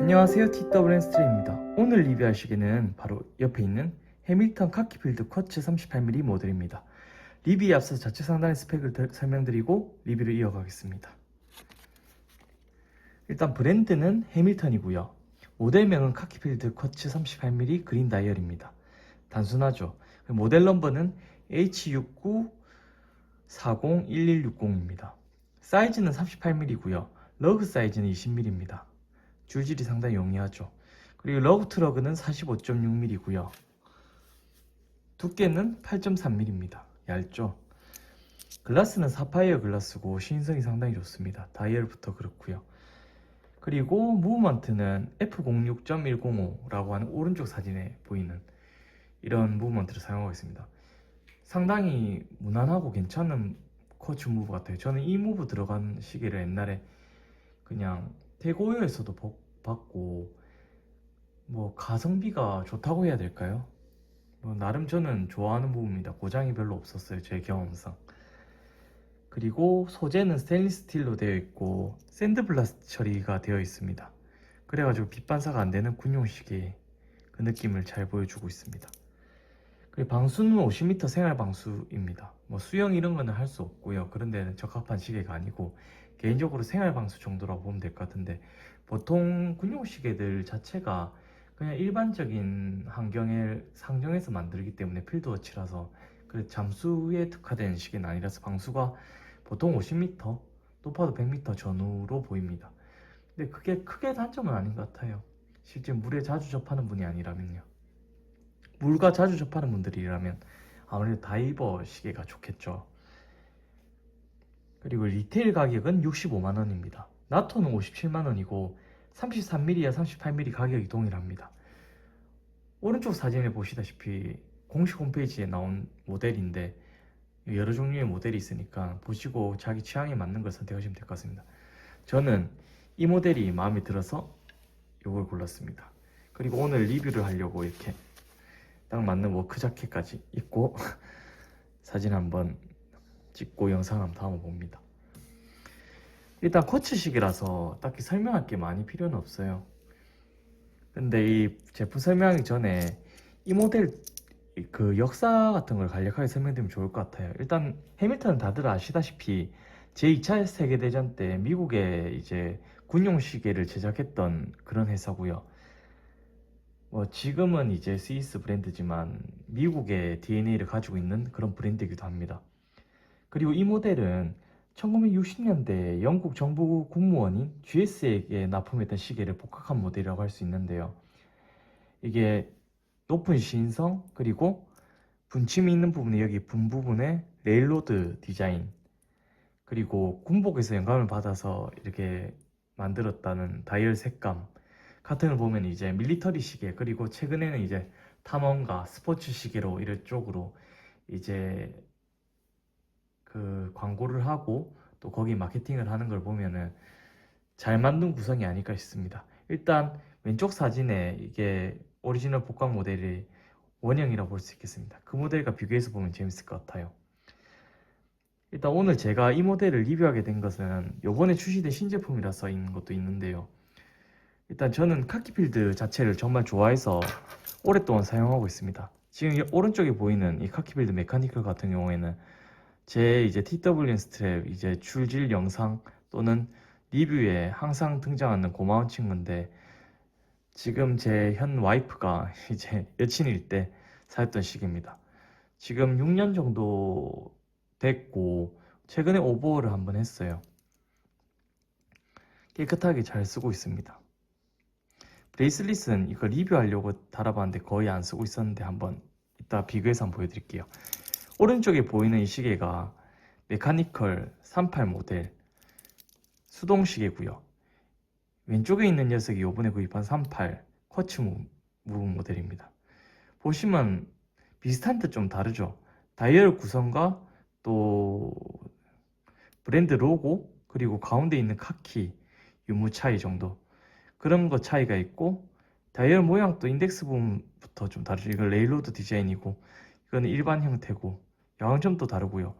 안녕하세요, TWN 스트레입니다. 오늘 리뷰할 시계는 바로 옆에 있는 해밀턴 카키필드 쿼츠 38mm 모델입니다. 리뷰에 앞서서 자체 상단의 스펙을 설명드리고 리뷰를 이어가겠습니다. 일단 브랜드는 해밀턴이고요. 모델명은 카키필드 쿼츠 38mm 그린 다이얼입니다. 단순하죠. 모델 넘버는 H69401160입니다. 사이즈는 38mm고요. 러그 사이즈는 20mm입니다. 줄질이 상당히 용이하죠. 그리고 러그 트러그는 45.6mm고요. 두께는 8.3mm입니다. 얇죠. 글라스는 사파이어 글라스고 시인성이 상당히 좋습니다. 다이얼부터 그렇고요. 그리고 무브먼트는 F06.105라고 하는 오른쪽 사진에 보이는 이런 무브먼트를 사용하고 있습니다. 상당히 무난하고 괜찮은 쿼츠 무브 같아요. 저는 이 무브 들어간 시계를 옛날에 그냥 태고요에서도 봤고, 뭐 가성비가 좋다고 해야 될까요? 뭐 나름 저는 좋아하는 부분입니다. 고장이 별로 없었어요, 제 경험상. 그리고 소재는 스테인리스 스틸로 되어 있고 샌드블라스트 처리가 되어 있습니다. 그래가지고 빛 반사가 안 되는 군용 시계 그 느낌을 잘 보여주고 있습니다. 그리고 방수는 50m 생활 방수입니다. 뭐 수영 이런 거는 할 수 없고요. 그런 데는 적합한 시계가 아니고 개인적으로 생활 방수 정도라고 보면 될 것 같은데, 보통 군용 시계들 자체가 그냥 일반적인 환경에 상정해서 만들기 때문에 필드워치라서 그 잠수에 특화된 시계는 아니라서 방수가 보통 50m, 높아도 100m 전후로 보입니다. 근데 그게 크게 단점은 아닌 것 같아요. 실제 물에 자주 접하는 분이 아니라면요. 물과 자주 접하는 분들이라면 아무래도 다이버 시계가 좋겠죠. 그리고 리테일 가격은 65만원입니다. 나토는 57만원이고 33mm와 38mm 가격이 동일합니다. 오른쪽 사진에 보시다시피 공식 홈페이지에 나온 모델인데 여러 종류의 모델이 있으니까 보시고 자기 취향에 맞는 걸 선택하시면 될 것 같습니다. 저는 이 모델이 마음에 들어서 이걸 골랐습니다. 그리고 오늘 리뷰를 하려고 이렇게 딱 맞는 워크 자켓까지 입고 사진 한번 찍고 영상 한번 담아봅니다. 일단 쿼츠식이라서 딱히 설명할 게 많이 필요는 없어요. 근데 이 제품 설명하기 전에 이 모델 그 역사 같은 걸 간략하게 설명드리면 좋을 것 같아요. 일단 해밀턴은 다들 아시다시피 제2차 세계대전 때 미국에 이제 군용 시계를 제작했던 그런 회사고요. 뭐 지금은 이제 스위스 브랜드지만 미국의 DNA를 가지고 있는 그런 브랜드이기도 합니다. 그리고 이 모델은 1960년대 영국 정부 공무원인 GS에게 납품했던 시계를 복각한 모델이라고 할 수 있는데요. 이게 높은 시인성, 그리고 분침이 있는 부분에 여기 분 부분에 레일로드 디자인, 그리고 군복에서 영감을 받아서 이렇게 만들었다는 다이얼 색감 같은 걸 보면 이제 밀리터리 시계, 그리고 최근에는 이제 탐험가 스포츠 시계로 이런 쪽으로 이제 그 광고를 하고 또 거기 마케팅을 하는 걸 보면은 잘 만든 구성이 아닐까 싶습니다. 일단 왼쪽 사진에 이게 오리지널 복각 모델이 원형이라고 볼 수 있겠습니다. 그 모델과 비교해서 보면 재밌을 것 같아요. 일단 오늘 제가 이 모델을 리뷰하게 된 것은 요번에 출시된 신제품이라서인 것도 있는데요. 일단 저는 카키필드 자체를 정말 좋아해서 오랫동안 사용하고 있습니다. 지금 오른쪽에 보이는 이 카키필드 메카니컬 같은 경우에는 제 이제 TWN 스트랩 이제 줄질 영상 또는 리뷰에 항상 등장하는 고마운 친구인데, 지금 제 현 와이프가 이제 여친일 때 사였던 시계입니다. 지금 6년 정도 됐고 최근에 오버홀을 한번 했어요. 깨끗하게 잘 쓰고 있습니다. 브레이슬릿은 이거 리뷰하려고 달아봤는데 거의 안 쓰고 있었는데 한번 이따 비교해서 한번 보여드릴게요. 오른쪽에 보이는 이 시계가 메카니컬 38 모델 수동 시계고요. 왼쪽에 있는 녀석이 요번에 구입한 38 쿼츠 무브 모델입니다. 보시면 비슷한 듯 좀 다르죠. 다이얼 구성과 또 브랜드 로고, 그리고 가운데 있는 카키 유무 차이 정도, 그런 거 차이가 있고, 다이얼 모양도 인덱스 부분부터 좀 다르죠. 이건 레일로드 디자인이고 이거는 일반 형태고 야광점도 다르고요.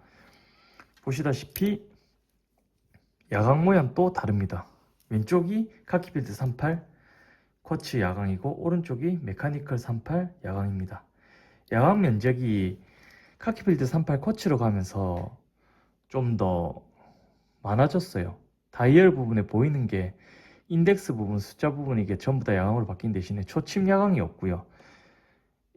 보시다시피 야광 모양 또 다릅니다. 왼쪽이 카키필드 38, 쿼츠 야광이고 오른쪽이 메카니컬 38 야광입니다. 야광 면적이 카키필드 38 쿼츠로 가면서 좀 더 많아졌어요. 다이얼 부분에 보이는 게 인덱스 부분, 숫자 부분이 이게 전부 다 야광으로 바뀐 대신에 초침 야광이 없고요.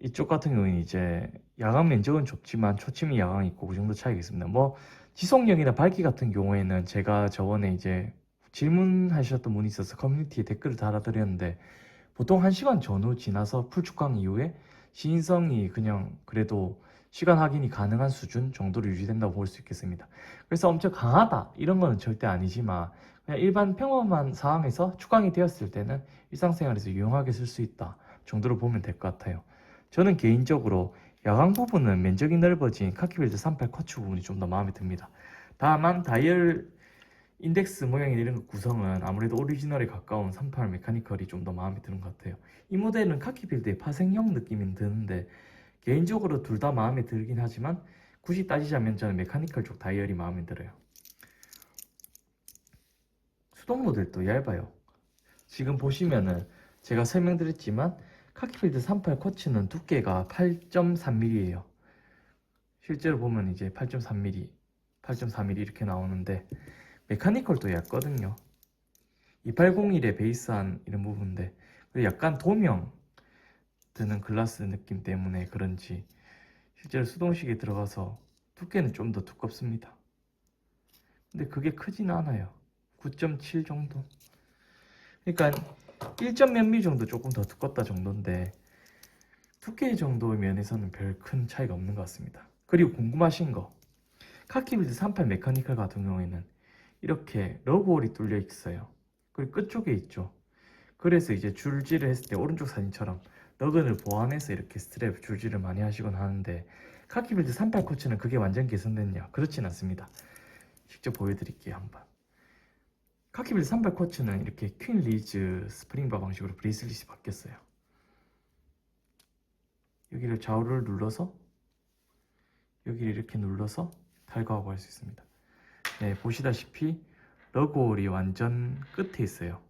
이쪽 같은 경우는 이제 야광 면적은 좁지만 초침이 야광이 있고 그 정도 차이가 있습니다. 뭐 지속력이나 밝기 같은 경우에는 제가 저번에 이제 질문하셨던 분이 있어서 커뮤니티에 댓글을 달아드렸는데 보통 1시간 전후 지나서 풀축광 이후에 시인성이 그냥 그래도 시간 확인이 가능한 수준 정도로 유지된다고 볼 수 있겠습니다. 그래서 엄청 강하다 이런 거는 절대 아니지만 그냥 일반 평범한 상황에서 축광이 되었을 때는 일상생활에서 유용하게 쓸 수 있다 정도로 보면 될 것 같아요. 저는 개인적으로 야광 부분은 면적이 넓어진 카키빌드 38 쿼츠 부분이 좀 더 마음에 듭니다. 다만 다이얼 인덱스 모양이나 이런 거 구성은 아무래도 오리지널에 가까운 38 메카니컬이 좀 더 마음에 드는 것 같아요. 이 모델은 카키빌드의 파생형 느낌이 드는데 개인적으로 둘 다 마음에 들긴 하지만 굳이 따지자면 저는 메카니컬 쪽 다이얼이 마음에 들어요. 수동 모델도 얇아요. 지금 보시면은 제가 설명드렸지만 카키필드 38 쿼츠는 두께가 8.3mm예요. 실제로 보면 이제 8.3mm, 8.4mm 이렇게 나오는데 메카니컬도 얇거든요. 2801에 베이스한 이런 부분인데 약간 도명 드는 글라스 느낌 때문에 그런지 실제로 수동식에 들어가서 두께는 좀 더 두껍습니다. 근데 그게 크진 않아요. 9.7 정도. 그러니까 1점 몇 미리 정도 조금 더 두껍다 정도인데 두께 정도의 면에서는 별 큰 차이가 없는 것 같습니다. 그리고 궁금하신 거 카키빌드 38 메카니컬 같은 경우에는 이렇게 러브홀이 뚫려 있어요. 그리고 끝쪽에 있죠. 그래서 이제 줄질을 했을 때 오른쪽 사진처럼 너근을 보완해서 이렇게 스트랩 줄질을 많이 하시곤 하는데 카키빌드 38 코치는 그게 완전 개선됐냐? 그렇진 않습니다. 직접 보여드릴게요 한번. 카키빌드 38 코치는 이렇게 퀸 리즈 스프링바 방식으로 브레이슬릿이 바뀌었어요. 여기를 좌우를 눌러서 여기를 이렇게 눌러서 탈거하고 할 수 있습니다. 네, 보시다시피 러그홀이 완전 끝에 있어요.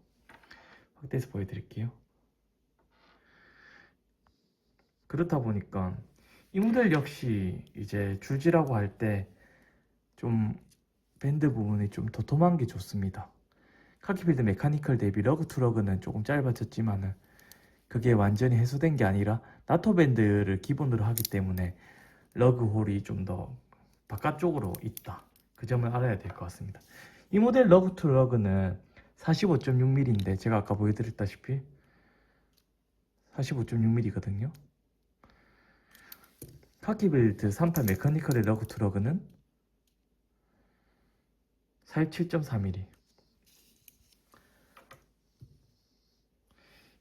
확대해서 보여드릴게요. 그렇다 보니까 이 모델 역시 이제 줄지라고 할 때 좀 밴드 부분이 좀 도톰한 게 좋습니다. 카키필드 메카니컬 대비 러그 투 러그는 조금 짧아졌지만은 그게 완전히 해소된 게 아니라 나토 밴드를 기본으로 하기 때문에 러그 홀이 좀 더 바깥쪽으로 있다. 그 점을 알아야 될 것 같습니다. 이 모델 러그 투 러그는 45.6mm인데 제가 아까 보여드렸다시피 45.6mm거든요. 카키빌드 38 메카니컬의 러그 투 러그는 47.4mm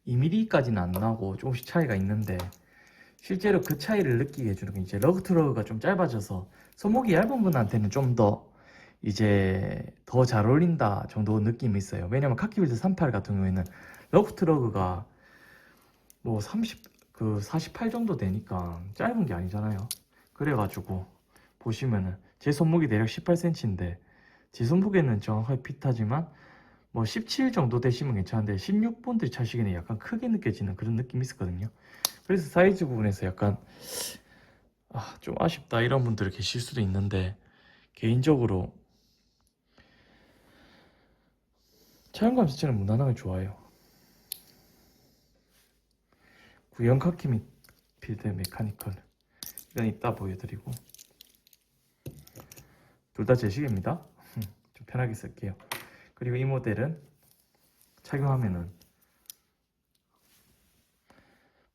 2mm까지는 안 나고 조금씩 차이가 있는데 실제로 그 차이를 느끼게 해주는 게 이제 러그 투 러그가 좀 짧아져서 손목이 얇은 분한테는 좀 더 이제 더 잘 어울린다 정도 느낌이 있어요. 왜냐면 카키빌드 38 같은 경우에는 러그 투 러그가 뭐 48 정도 되니까 짧은 게 아니잖아요. 그래가지고 보시면은 제 손목이 대략 18cm인데 제 손목에는 정확하게 핏하지만 뭐 17 정도 되시면 괜찮은데 16분들이 차시기에는 약간 크게 느껴지는 그런 느낌이 있었거든요. 그래서 사이즈 부분에서 약간 좀 아쉽다 이런 분들 계실 수도 있는데 개인적으로 차용감 자체는 무난하게 좋아요. 구형 카키 필드 메카니컬 이건 이따 보여드리고 둘 다 제 시계입니다. 좀 편하게 쓸게요. 그리고 이 모델은 착용하면은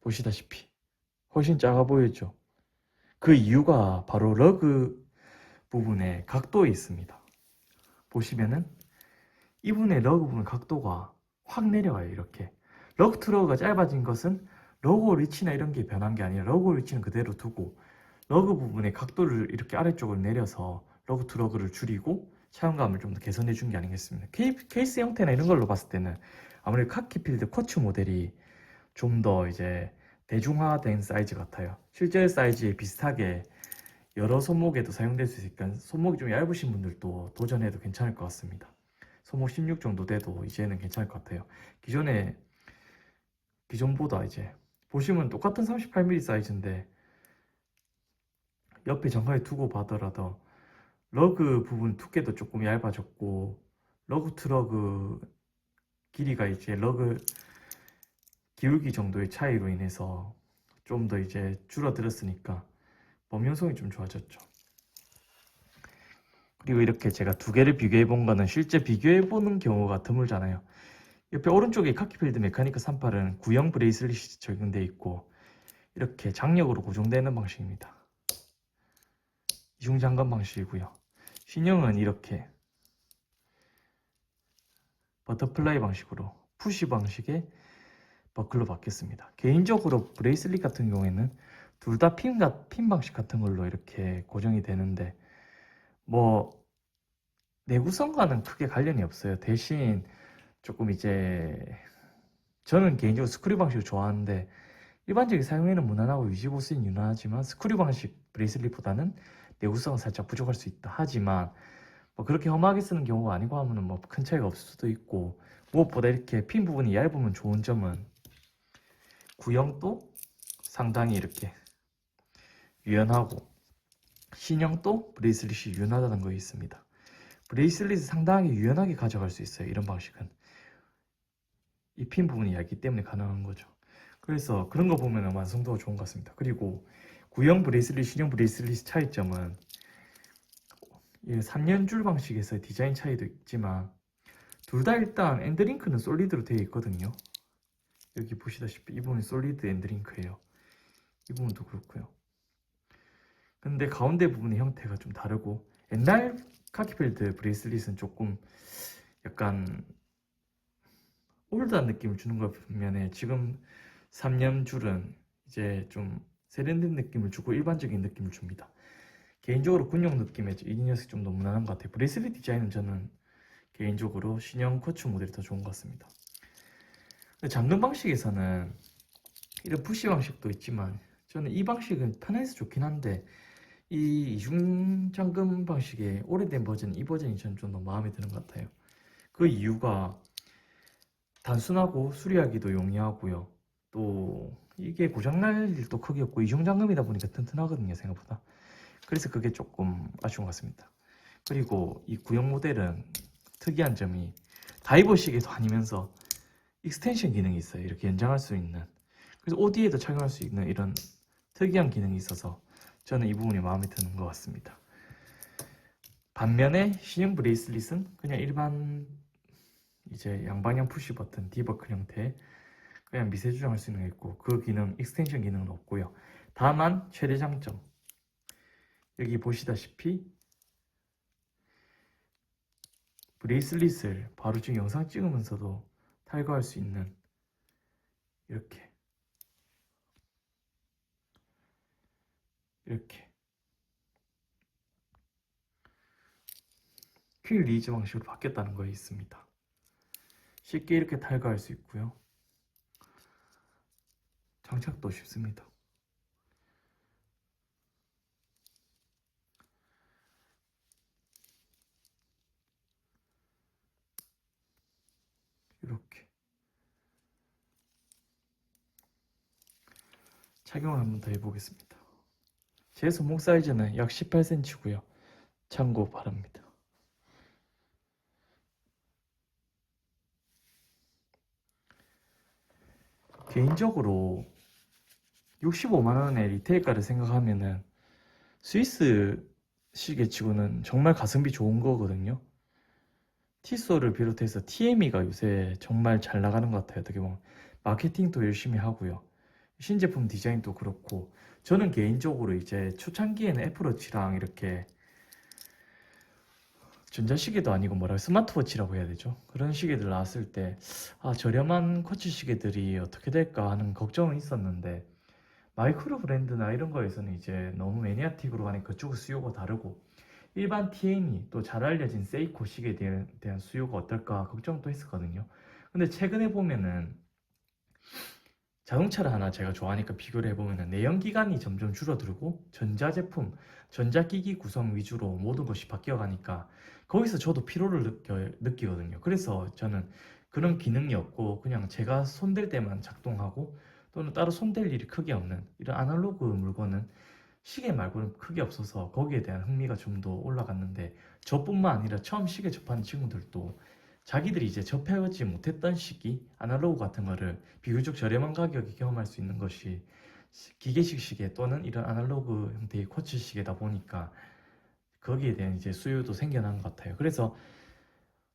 보시다시피 훨씬 작아 보이죠. 그 이유가 바로 러그 부분에 각도에 있습니다. 보시면은 이분의 러그 부분 각도가 확 내려와요. 이렇게 러그 투 러그가 짧아진 것은 러그 리치나 이런 게 변한 게 아니라 러그 리치는 그대로 두고 러그 부분의 각도를 이렇게 아래쪽으로 내려서 러그 투 러그를 줄이고 차용감을 좀 더 개선해 준 게 아니겠습니까? 케이스 형태나 이런 걸로 봤을 때는 아무래도 카키필드 쿼츠 모델이 좀 더 이제 대중화된 사이즈 같아요. 실제 사이즈에 비슷하게 여러 손목에도 사용될 수 있으니까 손목이 좀 얇으신 분들도 도전해도 괜찮을 것 같습니다. 손목 16 정도 돼도 이제는 괜찮을 것 같아요. 기존에 기존보다 이제 보시면 똑같은 38mm 사이즈인데 옆에 정가에 두고 봐더라도 러그 부분 두께도 조금 얇아졌고 러그 트러그 길이가 이제 러그 기울기 정도의 차이로 인해서 좀 더 이제 줄어들었으니까 범용성이 좀 좋아졌죠. 그리고 이렇게 제가 두 개를 비교해 본 거는 실제 비교해 보는 경우가 드물잖아요. 옆에 오른쪽에 카키필드 메카니카 38은 구형 브레이슬릿이 적용되어 있고 이렇게 장력으로 고정되는 방식입니다. 이중 잠금 방식이고요. 신형은 이렇게 버터플라이 방식으로 푸시 방식의 버클로 바뀌었습니다. 개인적으로 브레이슬릿 같은 경우에는 둘 다 핀 방식 같은 걸로 이렇게 고정이 되는데 뭐 내구성과는 크게 관련이 없어요. 대신 조금 이제 저는 개인적으로 스크류 방식을 좋아하는데 일반적인 사용에는 무난하고 유지보수는 유난하지만 스크류 방식 브레이슬릿보다는 내구성은 살짝 부족할 수 있다. 하지만 뭐 그렇게 험하게 쓰는 경우가 아니고 하면은 뭐 큰 차이가 없을 수도 있고 무엇보다 이렇게 핀 부분이 얇으면 좋은 점은 구형도 상당히 이렇게 유연하고 신형도 브레이슬릿이 유연하다는 거 있습니다. 브레이슬릿을 상당히 유연하게 가져갈 수 있어요. 이런 방식은 이 핀 부분이 얇기 때문에 가능한 거죠. 그래서 그런 거 보면 완성도가 좋은 것 같습니다. 그리고 구형 브레이슬릿, 신형 브레이슬릿 차이점은 3연줄 방식에서 디자인 차이도 있지만 둘 다 일단 엔드링크는 솔리드로 되어 있거든요. 여기 보시다시피 이 부분이 솔리드 엔드링크예요. 이 부분도 그렇고요. 근데 가운데 부분의 형태가 좀 다르고 옛날 카키필드 브레이슬릿은 조금 약간 올드한 느낌을 주는 것 반면에 지금 3연줄은 이제 좀 세련된 느낌을 주고 일반적인 느낌을 줍니다. 개인적으로 군용 느낌의 이 녀석이 좀 더 무난한 것 같아요. 브레이슬릿 디자인은 저는 개인적으로 신형 쿼츠 모델이 더 좋은 것 같습니다. 잠금 방식에서는 이런 푸시 방식도 있지만 저는 이 방식은 편해서 좋긴 한데 이 이중 잠금 방식의 오래된 버전, 이 버전이 저는 좀 더 마음에 드는 것 같아요. 그 이유가 단순하고 수리하기도 용이하고요. 또 이게 고장날 일도 크게 없고 이중 잠금이다 보니까 튼튼하거든요, 생각보다. 그래서 그게 조금 아쉬운 것 같습니다. 그리고 이 구형 모델은 특이한 점이 다이버 시계도 아니면서 익스텐션 기능이 있어요. 이렇게 연장할 수 있는. 그래서 OD에도 착용할 수 있는 이런 특이한 기능이 있어서 저는 이 부분이 마음에 드는 것 같습니다. 반면에 신형 브레이슬릿은 그냥 일반 이제 양방향 푸시 버튼 디버클 형태 그냥 미세 조정할 수 있는 게 있고 그 기능 익스텐션 기능은 없고요. 다만 최대 장점 여기 보시다시피 브레이슬릿을 바로 지금 영상 찍으면서도 탈거할 수 있는 이렇게 퀵 리리즈 방식으로 바뀌었다는 거 있습니다. 쉽게 이렇게 탈거할 수 있고요. 장착도 쉽습니다. 이렇게 착용을 한번 더 해보겠습니다. 제 손목 사이즈는 약 18cm고요. 참고 바랍니다. 개인적으로 65만원의 리테일가를 생각하면은 스위스 시계치고는 정말 가성비 좋은 거거든요. 티소를 비롯해서 TME가 요새 정말 잘 나가는 것 같아요. 어떻게 보면 마케팅도 열심히 하고요. 신제품 디자인도 그렇고 저는 개인적으로 이제 초창기에는 애플워치랑 이렇게 전자시계도 아니고 뭐라 스마트워치라고 해야 되죠. 그런 시계들 나왔을 때 저렴한 쿼츠 시계들이 어떻게 될까 하는 걱정은 있었는데 마이크로 브랜드나 이런 거에서는 이제 너무 매니아틱으로 가니까 그쪽 수요가 다르고 일반 TME 또 잘 알려진 세이코 시계에 대한 수요가 어떨까 걱정도 했었거든요. 근데 최근에 보면은 자동차를 하나 제가 좋아하니까 비교를 해보면은 내연기관이 점점 줄어들고 전자제품, 전자기기 구성 위주로 모든 것이 바뀌어가니까 거기서 저도 피로를 느끼거든요. 그래서 저는 그런 기능이 없고 그냥 제가 손댈 때만 작동하고 또는 따로 손댈 일이 크게 없는 이런 아날로그 물건은 시계 말고는 크게 없어서 거기에 대한 흥미가 좀 더 올라갔는데, 저뿐만 아니라 처음 시계 접하는 친구들도 자기들이 이제 접해보지 못했던 시기, 아날로그 같은 거를 비교적 저렴한 가격에 경험할 수 있는 것이 기계식 시계 또는 이런 아날로그 형태의 쿼츠 시계다 보니까 거기에 대한 이제 수요도 생겨난 것 같아요. 그래서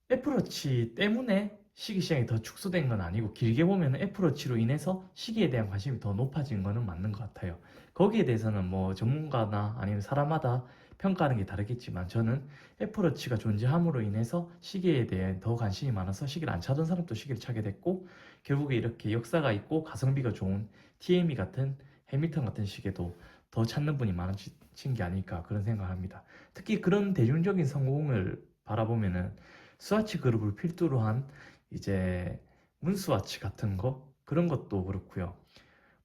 애플워치 때문에 시계 시장이 더 축소된 건 아니고, 길게 보면 애플워치로 인해서 시계에 대한 관심이 더 높아진 거는 맞는 것 같아요. 거기에 대해서는 뭐 전문가나 아니면 사람마다 평가하는 게 다르겠지만, 저는 애플워치가 존재함으로 인해서 시계에 대해 더 관심이 많아서 시계를 안 차던 사람도 시계를 차게 됐고, 결국에 이렇게 역사가 있고 가성비가 좋은 TME 같은, 해밀턴 같은 시계도 더 찾는 분이 많아진 게 아닐까, 그런 생각을 합니다. 특히 그런 대중적인 성공을 바라보면은 스와치 그룹을 필두로 한 이제 문스와치 같은 거, 그런 것도 그렇고요.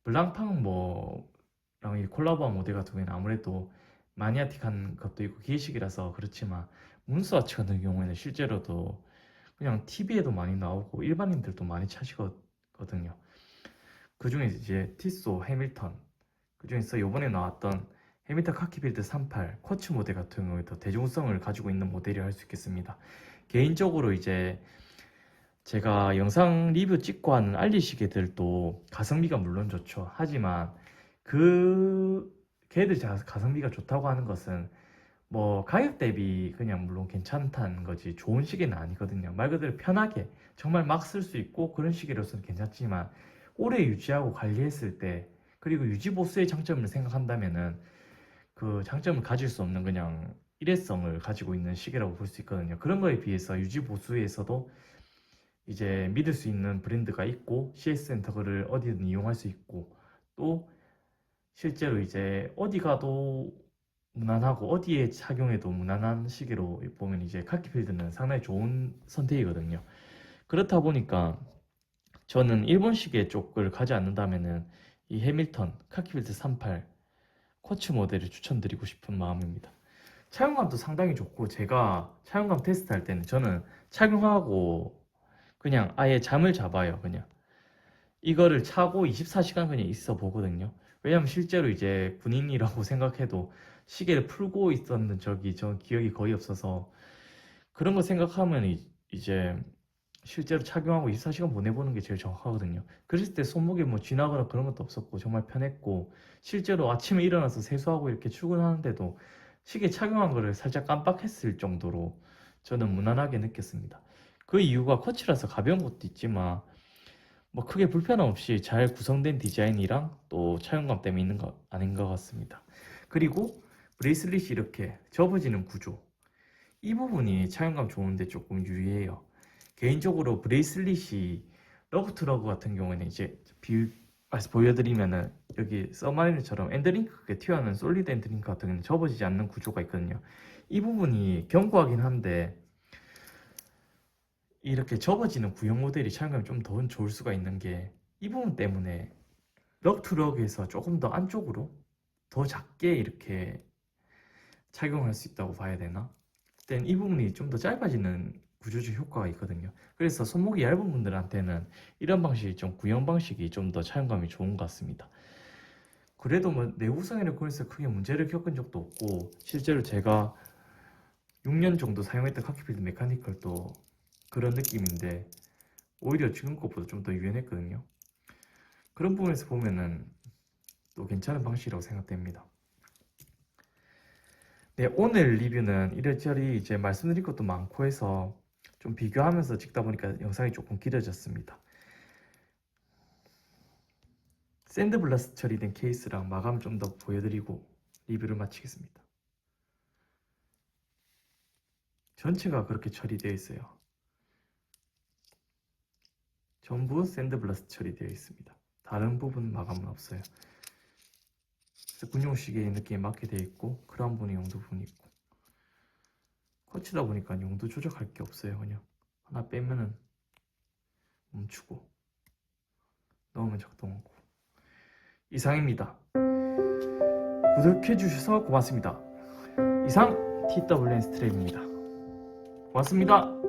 블랑팡 뭐랑 이 콜라보한 모델 같은 경우에는 아무래도 마니아틱한 것도 있고 기계식이라서 그렇지만, 문스와치 같은 경우에는 실제로도 그냥 TV에도 많이 나오고 일반인들도 많이 차시거든요. 그 중에 이제 티소, 해밀턴, 그 중에서 요번에 나왔던 해밀턴 카키필드 38 쿼츠 모델 같은 경우에도 대중성을 가지고 있는 모델이라 할 수 있겠습니다. 개인적으로 이제 제가 영상 리뷰 찍고 하는 알리 시계들도 가성비가 물론 좋죠. 하지만 걔들 가성비가 좋다고 하는 것은 뭐 가격 대비 그냥 물론 괜찮다는 거지 좋은 시계는 아니거든요. 말 그대로 편하게 정말 막 쓸 수 있고 그런 시계로서는 괜찮지만, 오래 유지하고 관리했을 때, 그리고 유지 보수의 장점을 생각한다면은 그 장점을 가질 수 없는 그냥 일회성을 가지고 있는 시계라고 볼 수 있거든요. 그런 거에 비해서 유지 보수에서도 이제 믿을 수 있는 브랜드가 있고, CS 센터를 어디든 이용할 수 있고, 또 실제로 이제 어디 가도 무난하고 어디에 착용해도 무난한 시계로 보면 이제 카키필드는 상당히 좋은 선택이거든요. 그렇다 보니까 저는 일본 시계 쪽을 가지 않는다면은 이 해밀턴 카키필드 38 쿼츠 모델을 추천드리고 싶은 마음입니다. 착용감도 상당히 좋고, 제가 착용감 테스트할 때는 저는 착용하고 그냥 아예 잠을 잡아요. 그냥 이거를 차고 24시간 그냥 있어 보거든요. 왜냐면 실제로 이제 군인이라고 생각해도 시계를 풀고 있었는 적이 전 기억이 거의 없어서, 그런 거 생각하면 이제 실제로 착용하고 24시간 보내보는 게 제일 정확하거든요. 그랬을 때 손목에 뭐 쥐나거나 그런 것도 없었고 정말 편했고, 실제로 아침에 일어나서 세수하고 이렇게 출근하는데도 시계 착용한 거를 살짝 깜빡했을 정도로 저는 무난하게 느꼈습니다. 그 이유가 쿼츠라서 가벼운 것도 있지만 뭐 크게 불편함 없이 잘 구성된 디자인이랑 또 착용감 때문에 있는 거 아닌 것 같습니다. 그리고 브레이슬릿이 이렇게 접어지는 구조, 이 부분이 착용감 좋은데 조금 유리해요. 개인적으로 브레이슬릿이 러브트러그 같은 경우에는 이제 비유해서 보여드리면은 여기 서마리너처럼 엔드링크에 튀어나오는 솔리드 엔드링크 같은 경우는 접어지지 않는 구조가 있거든요. 이 부분이 견고하긴 한데, 이렇게 접어지는 구형 모델이 착용감이 좀 더 좋을 수가 있는 게, 이 부분 때문에 럭투럭에서 조금 더 안쪽으로 더 작게 이렇게 착용할 수 있다고 봐야 되나? 그땐 이 부분이 좀 더 짧아지는 구조적 효과가 있거든요. 그래서 손목이 얇은 분들한테는 이런 방식이 좀 구형 방식이 좀 더 착용감이 좋은 것 같습니다. 그래도 뭐 내구성이나 그래서 크게 문제를 겪은 적도 없고, 실제로 제가 6년 정도 사용했던 카키필드 메카니컬도 그런 느낌인데 오히려 지금 것보다 좀 더 유연했거든요. 그런 부분에서 보면은 또 괜찮은 방식이라고 생각됩니다. 네, 오늘 리뷰는 이래저래 이제 말씀드릴 것도 많고 해서 좀 비교하면서 찍다 보니까 영상이 조금 길어졌습니다. 샌드블라스트 처리된 케이스랑 마감 좀 더 보여드리고 리뷰를 마치겠습니다. 전체가 그렇게 처리되어 있어요. 전부 샌드블라스트 처리되어 있습니다. 다른 부분 마감은 없어요. 군용시계의 느낌에 맞게 되어 있고, 크라운 부분에 용도 부분이 있고, 쿼츠다 보니까 용도 조작할 게 없어요. 그냥 하나 빼면은 멈추고 넣으면 작동하고. 이상입니다. 구독해주셔서 고맙습니다. 이상 TWN 스트랩입니다. 고맙습니다.